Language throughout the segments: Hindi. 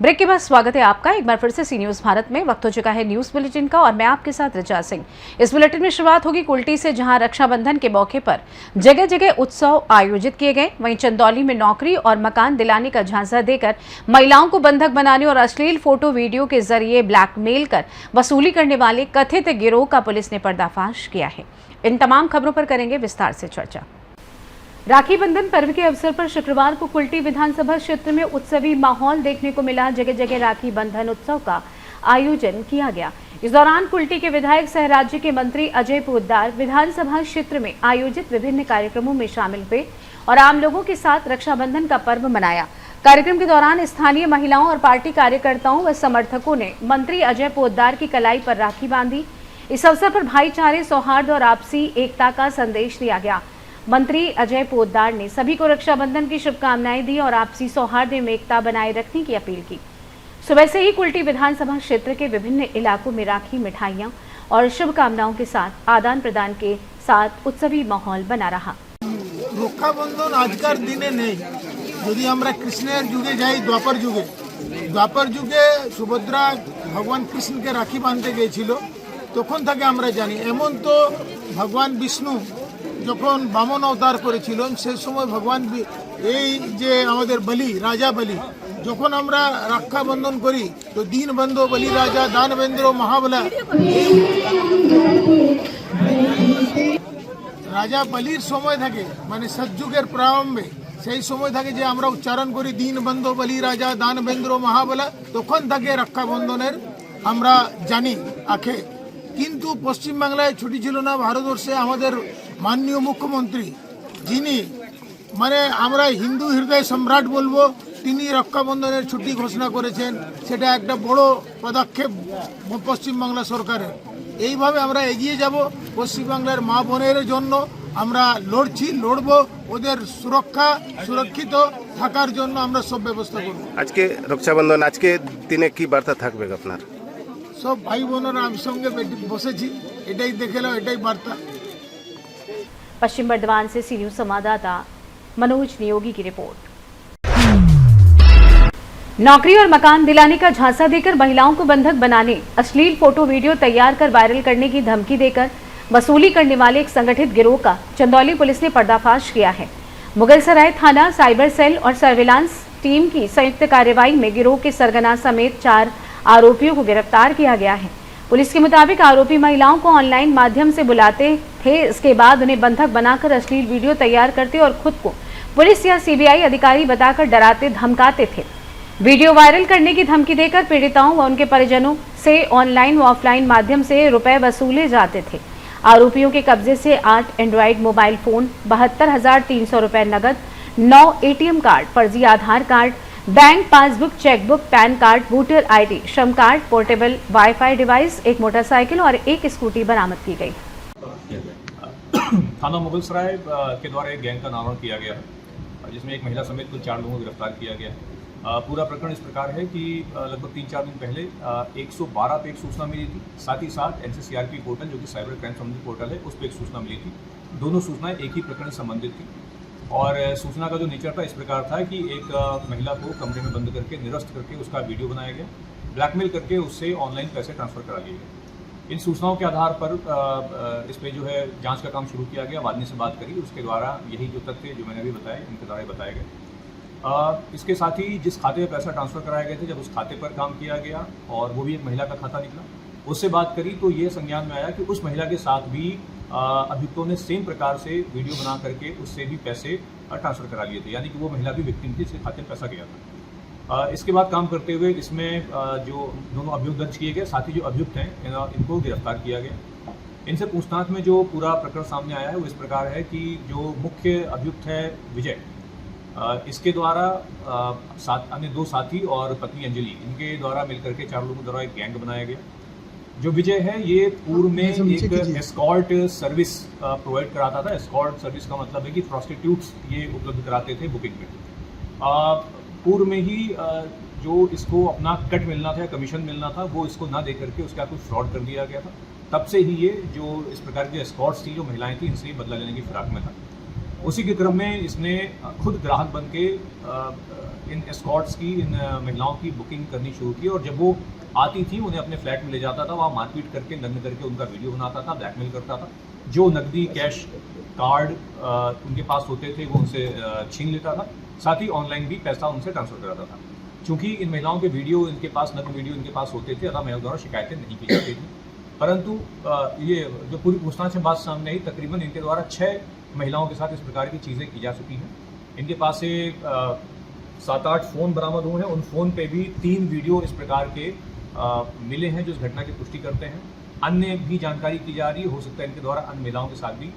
ब्रेक के बाद स्वागत है आपका एक बार फिर से सी न्यूज भारत में। वक्त हो चुका है न्यूज बुलेटिन का और मैं आपके साथ ऋचा सिंह। इस बुलेटिन में शुरुआत होगी कुल्टी से, जहां रक्षाबंधन के मौके पर जगह जगह उत्सव आयोजित किए गए। वहीं चंदौली में नौकरी और मकान दिलाने का झांसा देकर महिलाओं को बंधक बनाने और अश्लील फोटो वीडियो के जरिए ब्लैकमेल कर वसूली करने वाले कथित गिरोह का पुलिस ने पर्दाफाश किया है। इन तमाम खबरों पर करेंगे विस्तार से चर्चा। राखी बंधन पर्व के अवसर पर शुक्रवार को कुल्टी विधानसभा क्षेत्र में उत्सवी माहौल देखने को मिला। जगह जगह राखी बंधन उत्सव का आयोजन किया गया। इस दौरान कुल्टी के विधायक सह राज्य के मंत्री अजय पोद्दार विधानसभा क्षेत्र में आयोजित विभिन्न कार्यक्रमों में शामिल हुए और आम लोगों के साथ रक्षाबंधन का पर्व मनाया। कार्यक्रम के दौरान स्थानीय महिलाओं और पार्टी कार्यकर्ताओं व समर्थकों ने मंत्री अजय पोद्दार की कलाई पर राखी बांधी। इस अवसर पर भाईचारे, सौहार्द और आपसी एकता का संदेश दिया गया। मंत्री अजय पोद्दार ने सभी को रक्षाबंधन की शुभकामनाएं दी और आपसी सौहार्द एवं एकता बनाए रखने की अपील की। सुबह से ही कुल्टी विधानसभा क्षेत्र के विभिन्न इलाकों में राखी, मिठाइयां और शुभकामनाओं के साथ आदान प्रदान के साथ उत्सवी माहौल बना रहा। রক্ষাবন্ধন আজকার দিনে নেই। যদি আমরা কৃষ্ণের যুগে যাই, দ্বাপর যুগে সুভদ্রা ভগবান কৃষ্ণকে রাখি বাঁধতে গিয়েছিল, তখন থেকে আমরা জানি। এমন তো ভগবান বিষ্ণু যখন বামন অবতার করেছিলেন, সেই সময় ভগবান এই যে আমাদের বলি, রাজা বলি, যখন আমরা রক্ষাবন্ধন করি তো দীনবন্ধু বলি রাজা, দানবেন্দ্র মহাবলা, রাজা বলির সময় থাকে, মানে সৎযুগের প্রারম্ভে সেই সময় থাকে যে আমরা উচ্চারণ করি দীনবন্ধু বলি রাজা, দানবেন্দ্র মহাবলা, তখন থাকে রক্ষাবন্ধনের আমরা জানি আখে। কিন্তু পশ্চিমবাংলায় ছুটি ছিল না। ভারতবর্ষে আমাদের মাননীয় মুখ্যমন্ত্রী, যিনি মানে আমরা হিন্দু হৃদয় সম্রাট বলবো, তিনি রক্ষাবন্ধনের ছুটি ঘোষণা করেছেন। সেটা একটা বড় পদক্ষেপ পশ্চিমবাংলা সরকারের। এইভাবে আমরা এগিয়ে যাব। পশ্চিমবাংলার মা বোনের জন্য আমরা লড়ব, ওদের সুরক্ষিত থাকার জন্য আমরা সব ব্যবস্থা করব। আজকে রক্ষাবন্ধন, আজকে দিনে কি বার্তা থাকবে আপনার? সব ভাই বোনেরা একসঙ্গে বসেছি, এটাই দেখলাম, এটাই বার্তা। पश्चिम बर्धमान से सी न्यूज संवाददाता मनोज नियोगी की रिपोर्ट। नौकरी और मकान दिलाने का झांसा देकर महिलाओं को बंधक बनाने, अश्लील फोटो वीडियो तैयार कर वायरल करने की धमकी देकर वसूली करने वाले एक संगठित गिरोह का चंदौली पुलिस ने पर्दाफाश किया है। मुगलसराय थाना, साइबर सेल और सर्विलांस टीम की संयुक्त कार्रवाई में गिरोह के सरगना समेत 4 आरोपियों को गिरफ्तार किया गया है। पुलिस के मुताबिक आरोपी महिलाओं को ऑनलाइन माध्यम से बुलाते थे। इसके बाद उन्हें बंधक बनाकर अश्लील वीडियो तैयार करते और खुद को पुलिस या सीबीआई अधिकारी बताकर डराते धमकाते थे। वीडियो वायरल करने की धमकी देकर पीड़िताओं व उनके परिजनों से ऑनलाइन व ऑफलाइन माध्यम से रुपए वसूले जाते थे। आरोपियों के कब्जे से 8 एंड्रॉइड मोबाइल फोन, 72,300 रुपए नगद, 9 ATM कार्ड, फर्जी Aadhaar card, bank passbook, chequebook, PAN card, voter ID, श्रम कार्ड, पोर्टेबल वाईफाई डिवाइस, एक मोटरसाइकिल और एक स्कूटी बरामद की गई। थाना मुगलसराय के द्वारा एक गैंग का नामकरण किया गया है, जिसमें एक महिला समेत कुल 4 लोगों को गिरफ्तार किया गया है। पूरा प्रकरण इस प्रकार है कि लगभग 3-4 दिन पहले 112 पे एक सूचना मिली थी। साथ ही साथ NCCRP पोर्टल, जो कि साइबर क्राइम संबंधित पोर्टल है, उस पर एक सूचना मिली थी। दोनों सूचनाएं एक ही प्रकरण से संबंधित थी और सूचना का जो नेचर था इस प्रकार था कि एक महिला को कमरे में बंद करके निरस्त करके उसका वीडियो बनाया गया, ब्लैकमेल करके उससे ऑनलाइन पैसे ट्रांसफ़र करा लिए गए। इन सूचनाओं के आधार पर इस पर जो है जांच का काम शुरू किया गया। वादनी से बात करी, उसके द्वारा यही जो तथ्य जो मैंने अभी बताए, इनके द्वारा बताए गए। इसके साथ ही जिस खाते में पैसा ट्रांसफ़र कराए गए थे, जब उस खाते पर काम किया गया और वो भी एक महिला का खाता निकला, उससे बात करी तो ये संज्ञान में आया कि उस महिला के साथ भी अभियुक्तों ने सेम प्रकार से वीडियो बना करके उससे भी पैसे ट्रांसफ़र करा लिए थे, यानी कि वो महिला भी विक्टिम थी, इसके खाते में पैसा गया था। इसके बाद काम करते हुए इसमें जो दोनों अभियुक्त दर्ज किए गए, साथ ही जो अभियुक्त हैं इनको गिरफ्तार किया गया। इनसे पूछताछ में जो पूरा प्रकरण सामने आया है वो इस प्रकार है कि जो मुख्य अभियुक्त है विजय, इसके द्वारा अन्य 2 साथी और पत्नी अंजलि, इनके द्वारा मिलकर के 4 लोगों द्वारा एक गैंग बनाया गया। जो विजय है ये पूर्व में एक एस्कॉर्ट सर्विस प्रोवाइड कराता था। एस्कॉर्ट सर्विस का मतलब है कि प्रोस्टिट्यूट्स ये उपलब्ध कराते थे बुकिंग में। पूर्व में ही जो इसको अपना कट मिलना था, कमीशन मिलना था, वो इसको ना दे करके उसका कुछ फ्रॉड कर दिया गया था। तब से ही ये जो इस प्रकार की एस्कॉर्ट्स थी, जो महिलाएं थी, इनसे बदला लेने की फिराक में था। उसी के क्रम में इसने खुद ग्राहक बन के इन एस्कॉर्ट्स की, इन महिलाओं की बुकिंग करनी शुरू की और जब वो आती थी उन्हें अपने फ्लैट में ले जाता था, वहाँ मारपीट करके, नग्न करके उनका वीडियो बनाता था, ब्लैकमेल करता था। जो नकदी, कैश, कार्ड उनके पास होते थे वो उनसे छीन लेता था, साथ ही ऑनलाइन भी पैसा उनसे ट्रांसफर कराता था। चूँकि इन महिलाओं के वीडियो इनके पास, नग्न वीडियो इनके पास होते थे, अतः महिलाओं द्वारा शिकायतें नहीं की जाती थी। परंतु ये जो पूरी पूछताछ में बात सामने आई, तकरीबन इनके द्वारा 6 महिलाओं के साथ इस प्रकार की चीज़ें की जा चुकी हैं। इनके पास से 7-8 फ़ोन बरामद हुए हैं। उन फ़ोन पे भी 3 वीडियो इस प्रकार के मिले हैं जो इस घटना की पुष्टि करते हैं। अन्य भी जानकारी की जा रही है, हो सकता है इनके द्वारा अन्य महिलाओं के साथ भी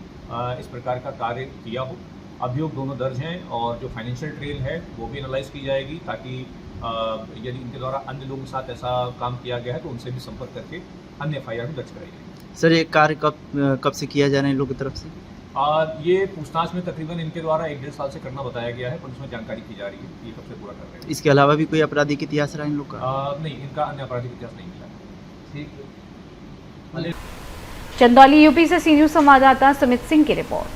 इस प्रकार का कार्य किया हो। अभियोग दोनों दर्ज हैं और जो फाइनेंशियल ट्रेल है वो भी एनालाइज की जाएगी, ताकि यदि इनके द्वारा अन्य लोगों के साथ ऐसा काम किया गया है तो उनसे भी संपर्क करके अन्य FIR भी दर्ज कराई जाएगी। सर, ये कार्य कब से किया जा रहा है इन लोगों की तरफ से? ये पूछताछ में तकरीबन इनके द्वारा 1-1.5 साल से करना बताया गया है, पर उसमें जानकारी की जा रही है, ये कब से पूरा कर रहे हैं। इसके अलावा भी कोई आपराधिक इतिहास रहा इन लोग का? नहीं, इनका अन्य आपराधिक इतिहास नहीं मिला। ठीक। चंदौली यूपी से सी न्यूज़ संवाददाता सुमित सिंह की रिपोर्ट।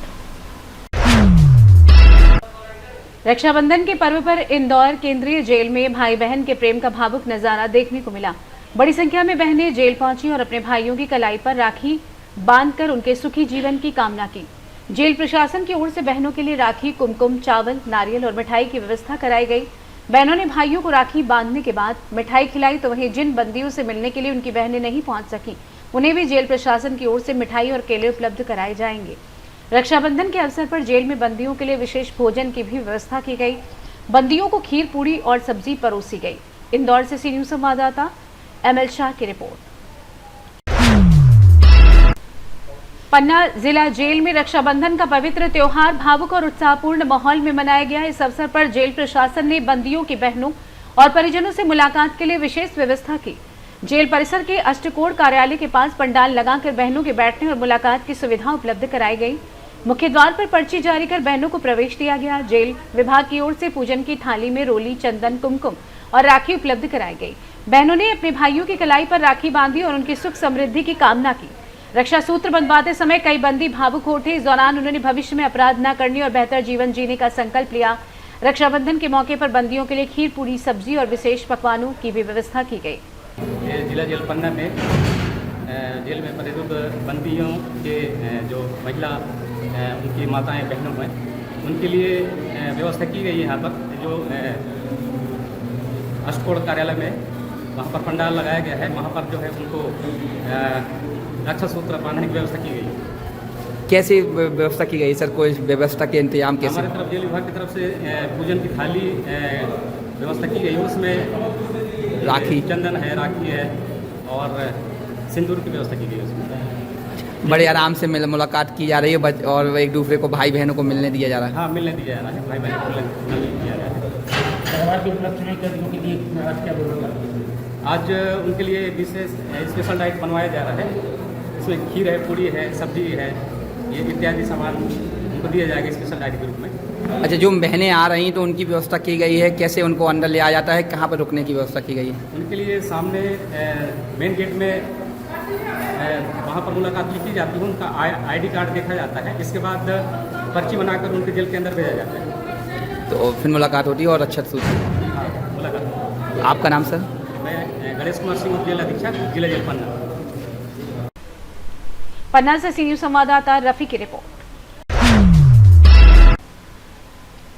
रक्षाबंधन के पर्व पर इंदौर केंद्रीय जेल में भाई बहन के प्रेम का भावुक नजारा देखने को मिला। बड़ी संख्या में बहनें जेल पहुंची और अपने भाइयों की कलाई पर राखी बांधकर उनके सुखी जीवन की कामना की। जेल प्रशासन की ओर से बहनों के लिए राखी, कुमकुम, चावल, नारियल और मिठाई की व्यवस्था कराई गई। बहनों ने भाइयों को राखी बांधने के बाद मिठाई खिलाई, तो वहीं जिन बंदियों से मिलने के लिए उनकी बहनें नहीं पहुंच सकी उन्हें भी जेल प्रशासन की ओर से मिठाई और केले उपलब्ध कराए जाएंगे। रक्षाबंधन के अवसर पर जेल में बंदियों के लिए विशेष भोजन की भी व्यवस्था की गई। बंदियों को खीर, पूड़ी और सब्जी परोसी गई। इंदौर से सी न्यूज़ संवाददाता ML शाह की रिपोर्ट। पन्ना जिला जेल में रक्षाबंधन का पवित्र त्योहार भावुक और उत्साहपूर्ण माहौल में मनाया गया। इस अवसर पर जेल प्रशासन ने बंदियों की बहनों और परिजनों से मुलाकात के लिए विशेष व्यवस्था की। जेल परिसर के अष्टकोण कार्यालय के पास पंडाल लगाकर बहनों के बैठने और मुलाकात की सुविधा उपलब्ध कराई गई। मुख्य द्वार पर पर्ची जारी कर बहनों को प्रवेश दिया गया। जेल विभाग की ओर से पूजन की थाली में रोली, चंदन, कुमकुम और राखी उपलब्ध कराई गई। बहनों ने अपने भाइयों की कलाई पर राखी बांधी और उनकी सुख समृद्धि की कामना की। रक्षा सूत्र बंधवाते समय कई बंदी भावुक हो उठे। इस दौरान उन्होंने भविष्य में अपराध न करने और बेहतर जीवन जीने का संकल्प लिया। रक्षाबंधन के मौके पर बंदियों के लिए खीर, पूरी, सब्जी और विशेष पकवानों की भी व्यवस्था की गई। जिला जेल पन्ना में जेल में प्रतिबद्ध बंदियों के जो महिला उनकी माताएं, बहनों हैं, उनके लिए व्यवस्था की गई है। यहाँ पर जो अष्टकोण कार्यालय में वहाँ पर पंडाल लगाया गया है, वहाँ पर जो है उनको रक्षा सूत्र बांधने की व्यवस्था की गई है। कैसी व्यवस्था की गई सर? कोई व्यवस्था के इंतजाम कैसे? हमारे तरफ जेल विभाग की तरफ से पूजन की थाली व्यवस्था की गई है, उसमें राखी, चंदन है, राखी है और सिंदूर की व्यवस्था की गई है। उसमें बड़े आराम से मुलाकात की जा रही है और एक दूसरे को, भाई बहनों को मिलने दिया जा रहा है। हाँ, मिलने दिया जा रहा है, भाई बहनों को मिलने दिया जा रहा है। आज उनके लिए विशेष स्पेशल डाइट बनवाया जा रहा है। इसमें खीर है, पूड़ी है, सब्जी है, ये इत्यादि सामान उनको दिया जाएगा स्पेशल डाइट के रूप में। अच्छा, जो बहनें आ रही हैं तो उनकी व्यवस्था की गई है, कैसे उनको अंदर ले आया जाता है, कहाँ पर रुकने की व्यवस्था की गई है? उनके लिए सामने मेन गेट में वहाँ पर मुलाकात लिखी जाती है, उनका ID कार्ड देखा जाता है, इसके बाद पर्ची बनाकर उनके जेल के अंदर भेजा जाता है। तो फिर मुलाकात होती है और अच्छा सूची। हाँ, मुलाकात। आपका नाम सर? मैं गणेश कुमार सिंह, जेल अधीक्षक, जिला जेल पन्ना। पन्ना से सी न्यूज़ संवाददाता रफी की रिपोर्ट।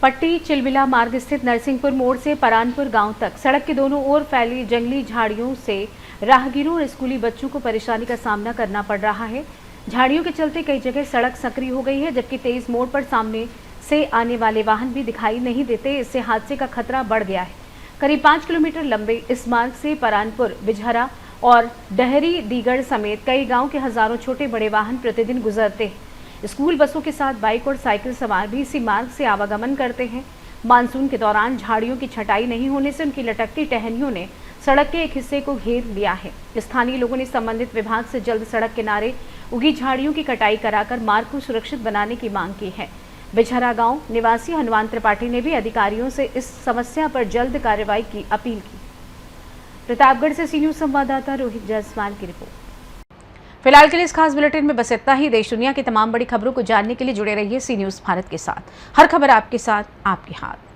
पट्टी चिलबिला मार्ग स्थित नरसिंहपुर मोड़ से परानपुर गांव तक सड़क के दोनों ओर फैली जंगली झाड़ियों से राहगीरों और स्कूली बच्चों को परेशानी का सामना करना पड़ रहा है। झाड़ियों के चलते कई जगह सड़क संकरी हो गई है, जबकि तेज मोड़ पर सामने से आने वाले वाहन भी दिखाई नहीं देते। इससे हादसे का खतरा बढ़ गया है। करीब 5 किलोमीटर लंबे इस मार्ग से परानपुर, बिझरा और डहरी दीगड़ समेत कई गांव के हजारों छोटे बड़े वाहन प्रतिदिन गुजरते हैं। स्कूल बसों के साथ बाइक और साइकिल सवार भी इसी मार्ग से आवागमन करते हैं। मानसून के दौरान झाड़ियों की छटाई नहीं होने से उनकी लटकती टहनियों ने सड़क के एक हिस्से को घेर लिया है। स्थानीय लोगों ने संबंधित विभाग से जल्द सड़क किनारे उगी झाड़ियों की कटाई कराकर मार्ग को सुरक्षित बनाने की मांग की है। बिझरा गांव निवासी हनुमान त्रिपाठी ने भी अधिकारियों से इस समस्या पर जल्द कार्रवाई की अपील की। प्रतापगढ़ से सी न्यूज़ संवाददाता रोहित जायसवाल की रिपोर्ट। फिलहाल के लिए इस खास बुलेटिन में बस इतना ही। देश दुनिया की तमाम बड़ी खबरों को जानने के लिए जुड़े रहिए सी न्यूज़ भारत के साथ। हर खबर आपके साथ, आपके हाथ।